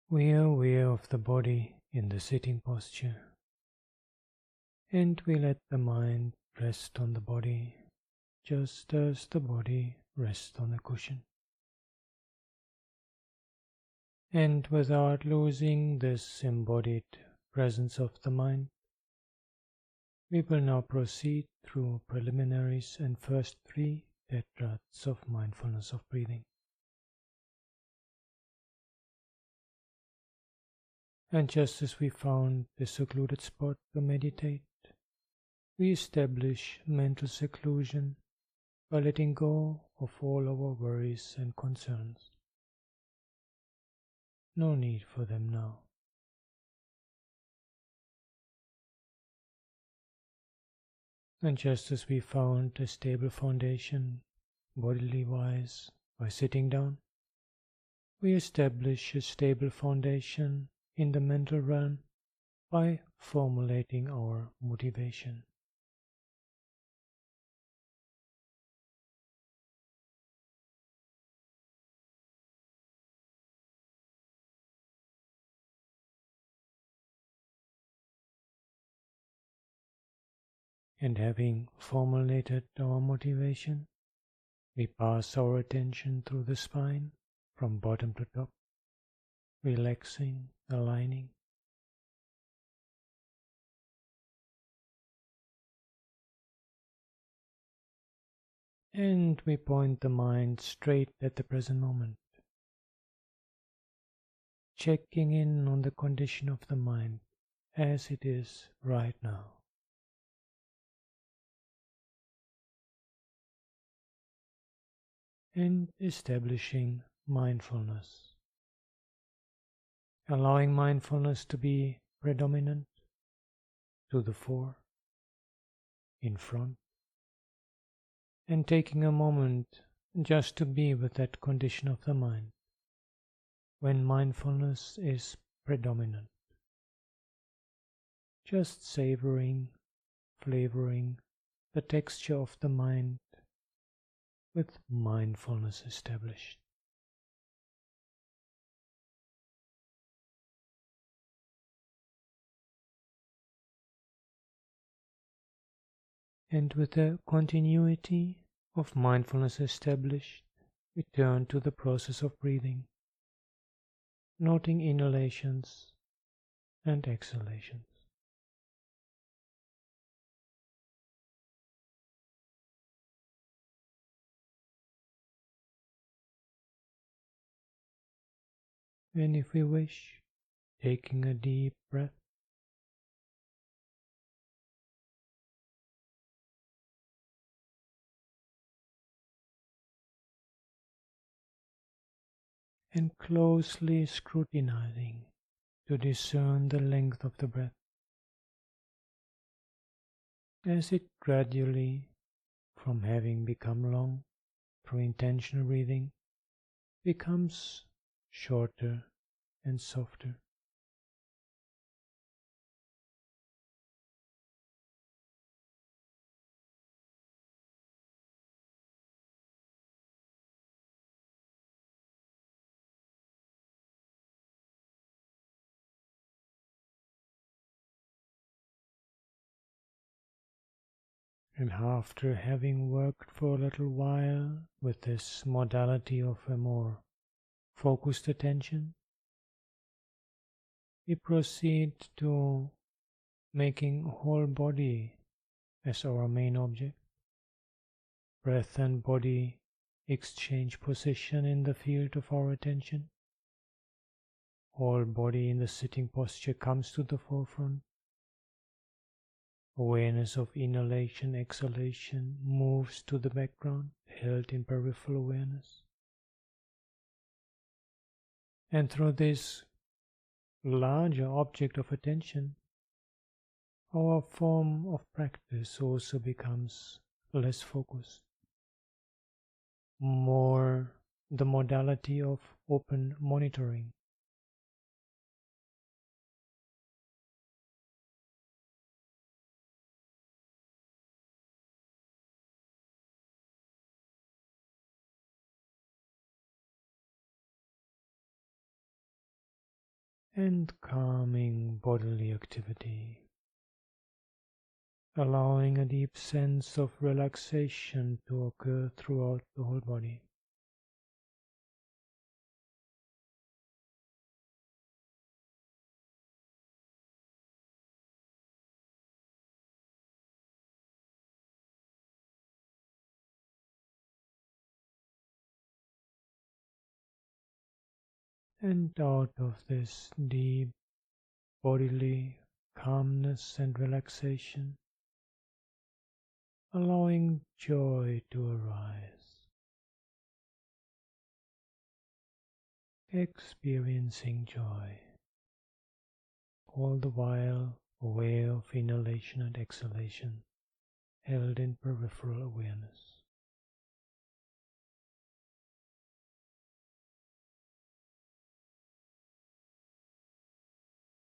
We are aware of the body in the sitting posture, and we let the mind rest on the body just as the body rests on a cushion. And without losing this embodied presence of the mind, we will now proceed through preliminaries and first three tetrads of mindfulness of breathing. And just as we found the secluded spot to meditate, we establish mental seclusion by letting go of all our worries and concerns. No need for them now. And just as we found a stable foundation, bodily wise, by sitting down, we establish a stable foundation in the mental realm by formulating our motivation. And having formulated our motivation, we pass our attention through the spine from bottom to top, relaxing, aligning. And we point the mind straight at the present moment, checking in on the condition of the mind as it is right now. And establishing mindfulness, allowing mindfulness to be predominant, to the fore, in front, and taking a moment just to be with that condition of the mind when mindfulness is predominant, just savoring, flavoring the texture of the mind with mindfulness established. And with the continuity of mindfulness established, we turn to the process of breathing, noting inhalations and exhalations. And if we wish, taking a deep breath, and closely scrutinizing to discern the length of the breath as it gradually, from having become long through intentional breathing, becomes shorter and softer. And after having worked for a little while with this modality of a more focused attention, we proceed to making whole body as our main object. Breath and body exchange position in the field of our attention. Whole body in the sitting posture comes to the forefront. Awareness of inhalation, exhalation moves to the background, held in peripheral awareness. And through this larger object of attention, our form of practice also becomes less focused, more the modality of open monitoring. and calming bodily activity, allowing a deep sense of relaxation to occur throughout the whole body. And out of this deep bodily calmness and relaxation, allowing joy to arise, experiencing joy, all the while aware of inhalation and exhalation, held in peripheral awareness.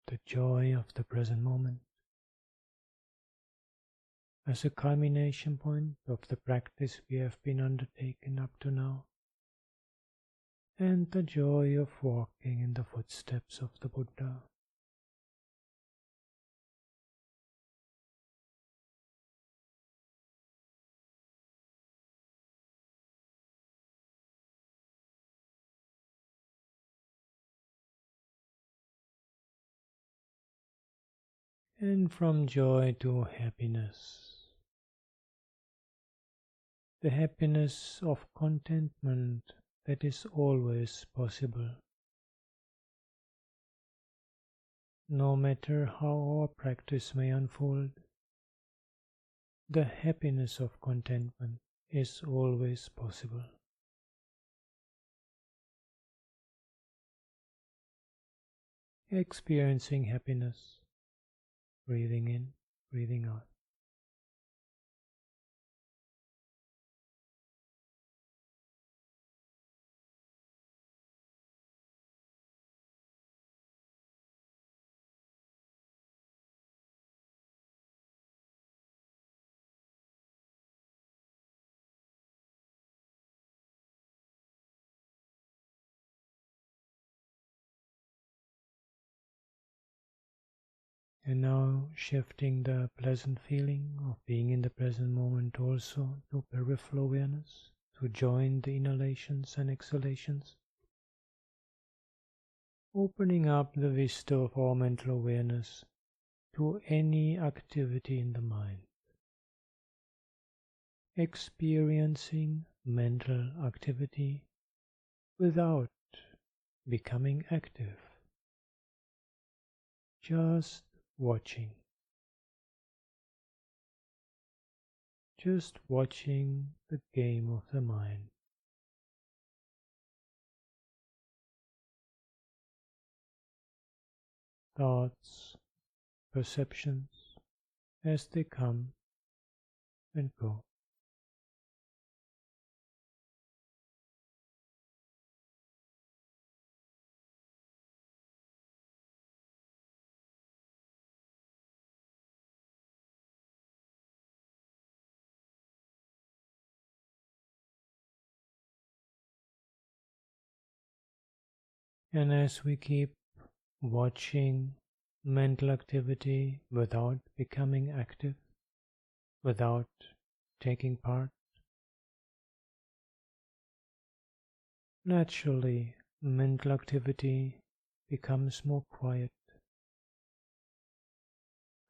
The joy of the present moment as a culmination point of the practice we have been undertaking up to now, and the joy of walking in the footsteps of the Buddha. And from joy to happiness, the happiness of contentment that is always possible. No matter how our practice may unfold, the happiness of contentment is always possible. Experiencing happiness, breathing in, breathing out. And now shifting the pleasant feeling of being in the present moment also to peripheral awareness, to join the inhalations and exhalations, opening up the vista of our mental awareness to any activity in the mind, experiencing mental activity without becoming active, just watching. Just watching the game of the mind. Thoughts, perceptions, as they come and go. And as we keep watching mental activity without becoming active, without taking part, naturally mental activity becomes more quiet,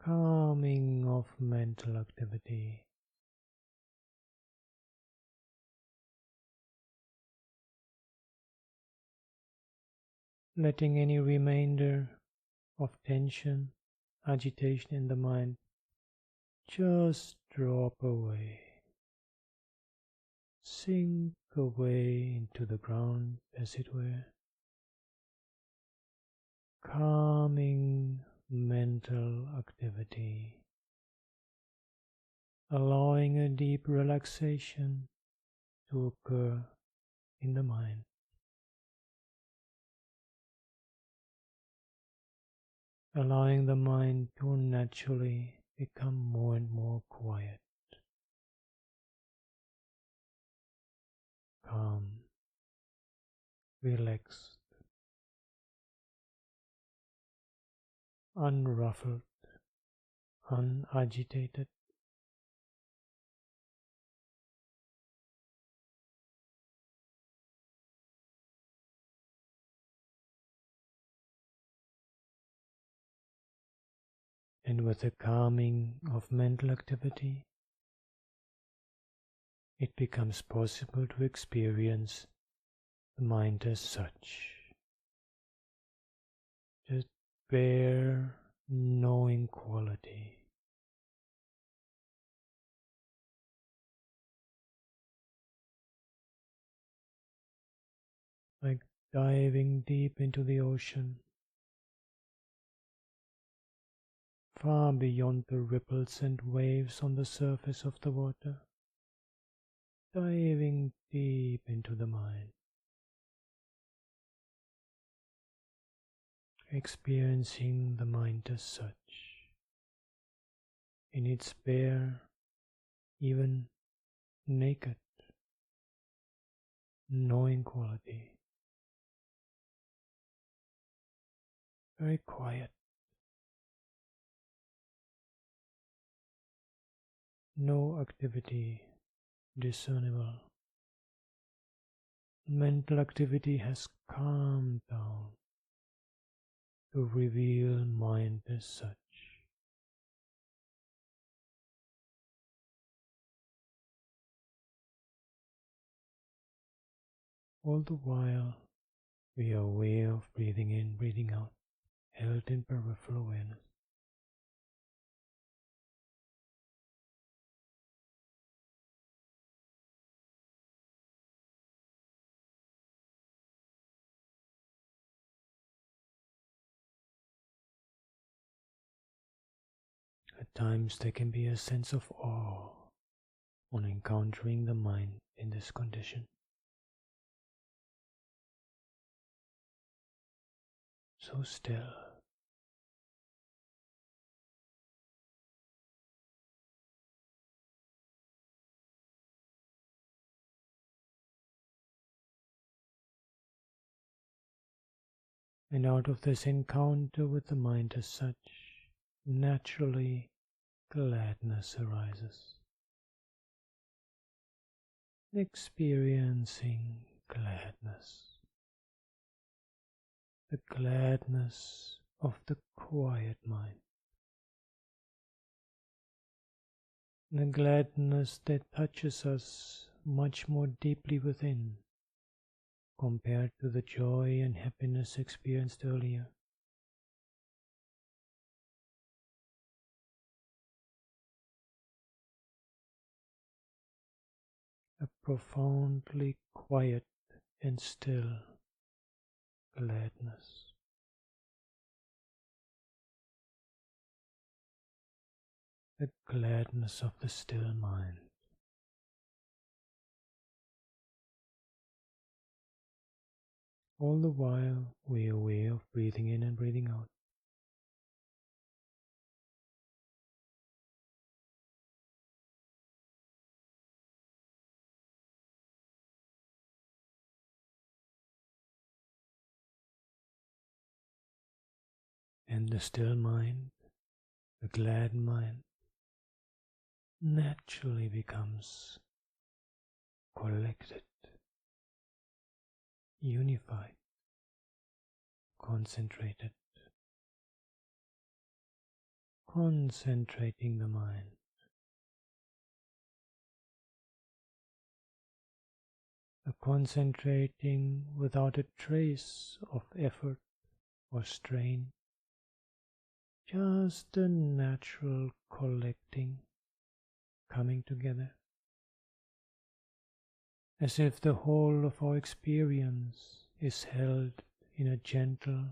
calming of mental activity. Letting any remainder of tension, agitation in the mind just drop away, sink away into the ground, as it were, calming mental activity, allowing a deep relaxation to occur in the mind. Allowing the mind to naturally become more and more quiet, calm, relaxed. unruffled, unagitated. And with the calming of mental activity, it becomes possible to experience the mind as such. Just bare knowing quality. Like diving deep into the ocean, far beyond the ripples and waves on the surface of the water, diving deep into the mind, experiencing the mind as such, in its bare, even naked, knowing quality. Very quiet. No activity discernible. Mental activity has calmed down to reveal mind as such. All the while, we are aware of breathing in, breathing out, held in peripheral awareness. At times there can be a sense of awe on encountering the mind in this condition. So still. And out of this encounter with the mind as such, naturally gladness arises. Experiencing gladness. The gladness of the quiet mind. The gladness that touches us much more deeply within compared to the joy and happiness experienced earlier. A profoundly quiet and still gladness. The gladness of the still mind. All the while we are aware of breathing in and breathing out. And the still mind, the glad mind, naturally becomes collected, unified, concentrated, concentrating the mind. A concentrating without a trace of effort or strain, just a natural collecting, coming together, as if the whole of our experience is held in a gentle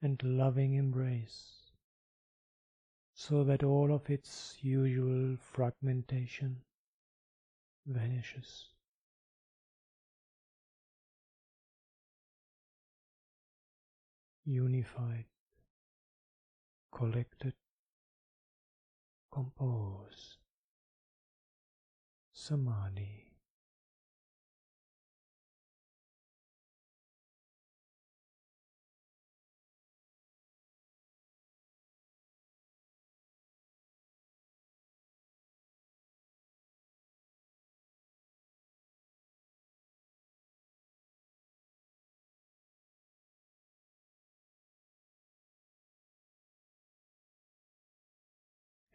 and loving embrace, so that all of its usual fragmentation vanishes. Unified, collected, composed, samadhi.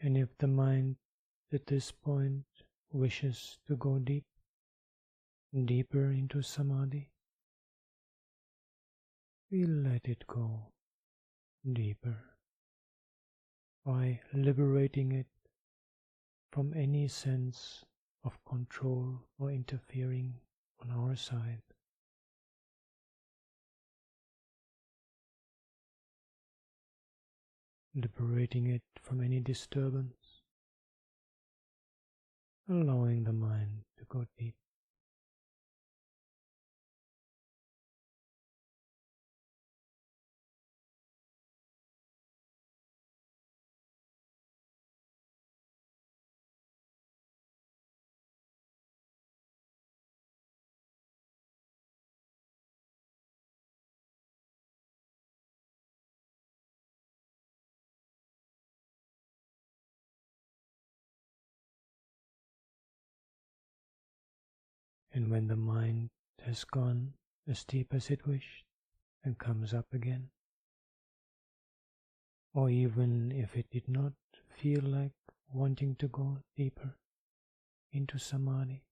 And if the mind at this point wishes to go deeper into samadhi, we let it go deeper by liberating it from any sense of control or interfering on our side. Liberating it from any disturbance, allowing the mind to go deep. And when the mind has gone as deep as it wished and comes up again, or even if it did not feel like wanting to go deeper into samadhi,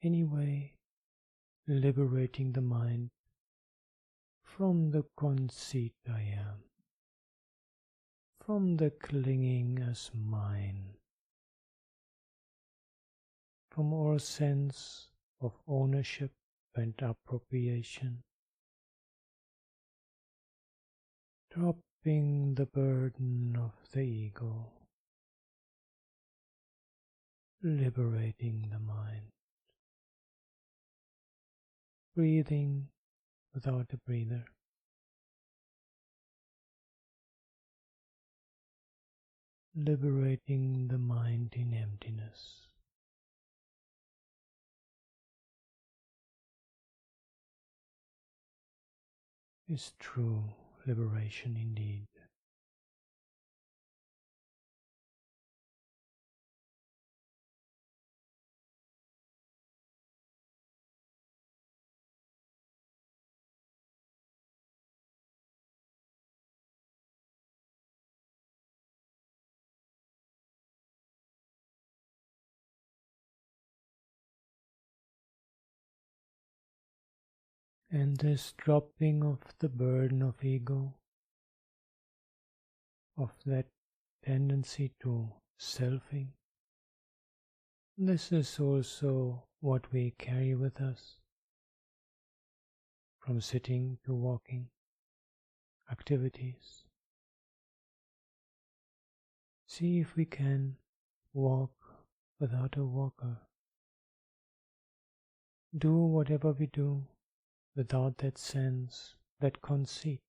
anyway, liberating the mind from the conceit I am, from the clinging as mine, from all sense of ownership and appropriation, dropping the burden of the ego, liberating the mind, breathing without a breather, liberating the mind in emptiness. Is true liberation indeed. And this dropping of the burden of ego, of that tendency to selfing, this is also what we carry with us from sitting to walking activities. See if we can walk without a walker. Do whatever we do without that sense, that conceit,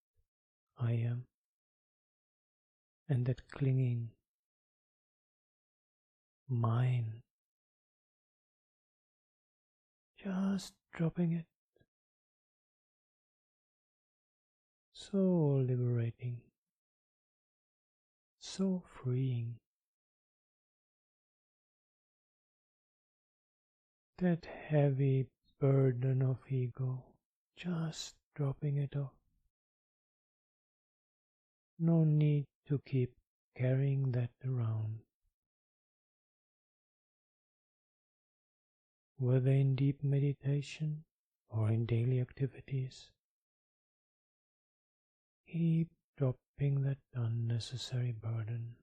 I am, and that clinging, mine. Just dropping it. So liberating, so freeing. That heavy burden of ego, just dropping it off. No need to keep carrying that around. Whether in deep meditation or in daily activities, keep dropping that unnecessary burden.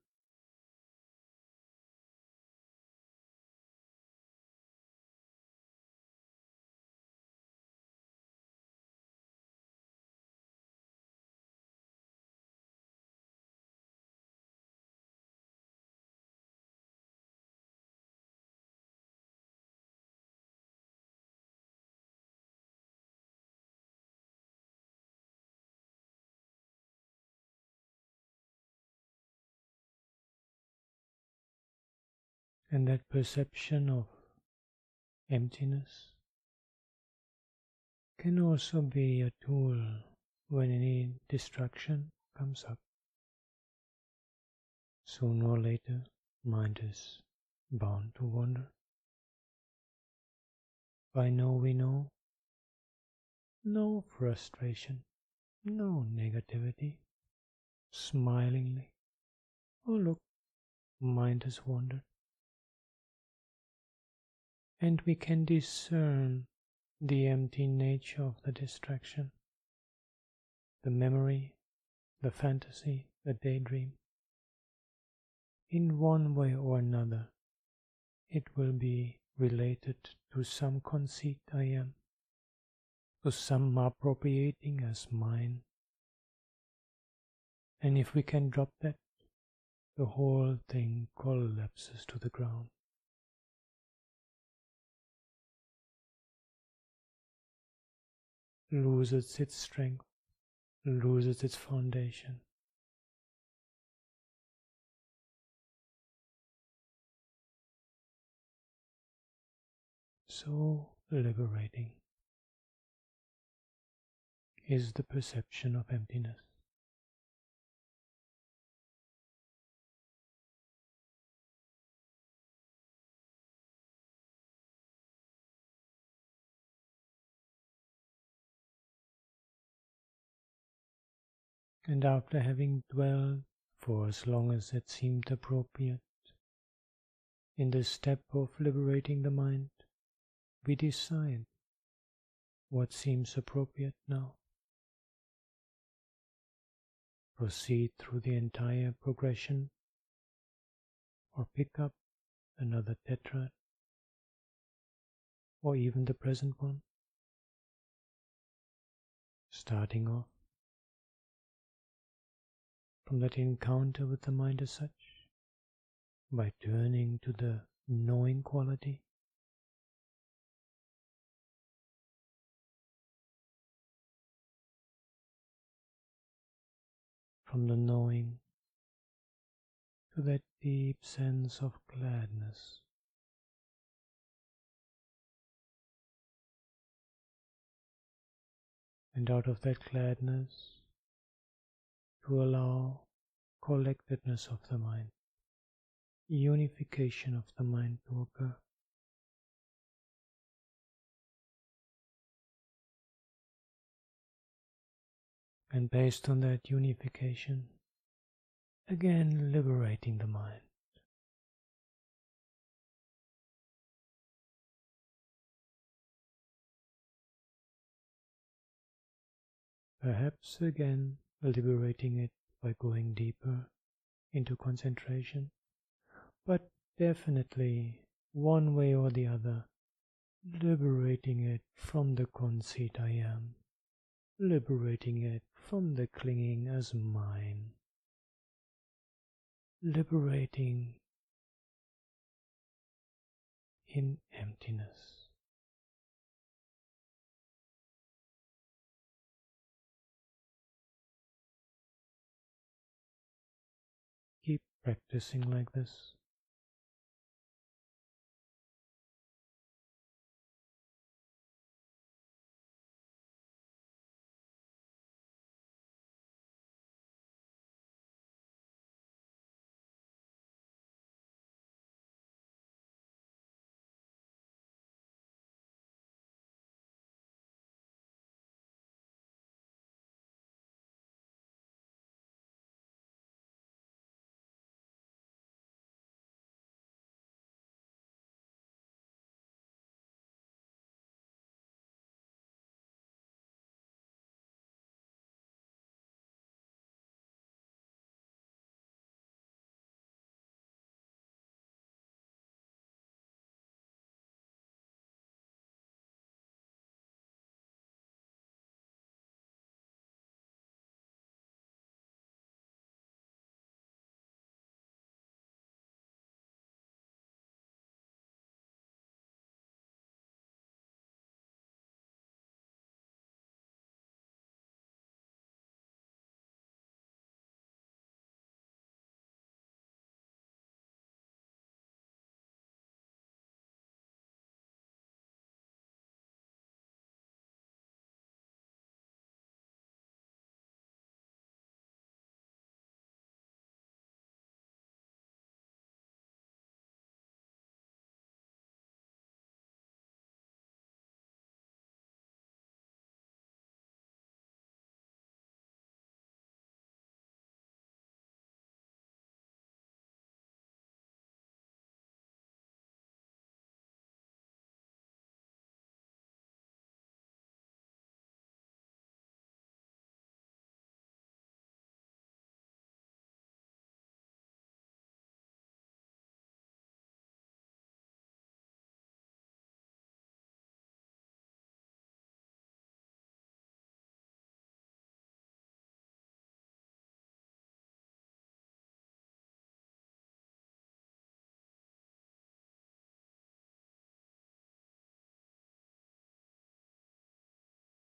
And that perception of emptiness can also be a tool when any distraction comes up. Sooner or later, mind is bound to wander. By know we know, no frustration, no negativity, smilingly Oh, look, mind has wandered. And we can discern the empty nature of the distraction, the memory, the fantasy, the daydream. In one way or another, it will be related to some conceit I am, to some appropriating as mine. And if we can drop that, the whole thing collapses to the ground. Loses its strength, loses its foundation. So liberating is the perception of emptiness. And after having dwelled for as long as it seemed appropriate in the step of liberating the mind, we decide what seems appropriate now. Proceed through the entire progression or pick up another tetrad or even the present one, starting off from that encounter with the mind as such by turning to the knowing quality. From the knowing to that deep sense of gladness. And out of that gladness, to allow collectedness of the mind, unification of the mind to occur. And based on that unification, again liberating the mind. Perhaps again liberating it by going deeper into concentration, but definitely one way or the other, liberating it from the conceit I am, liberating it from the clinging as mine, liberating in emptiness. Keep practicing like this.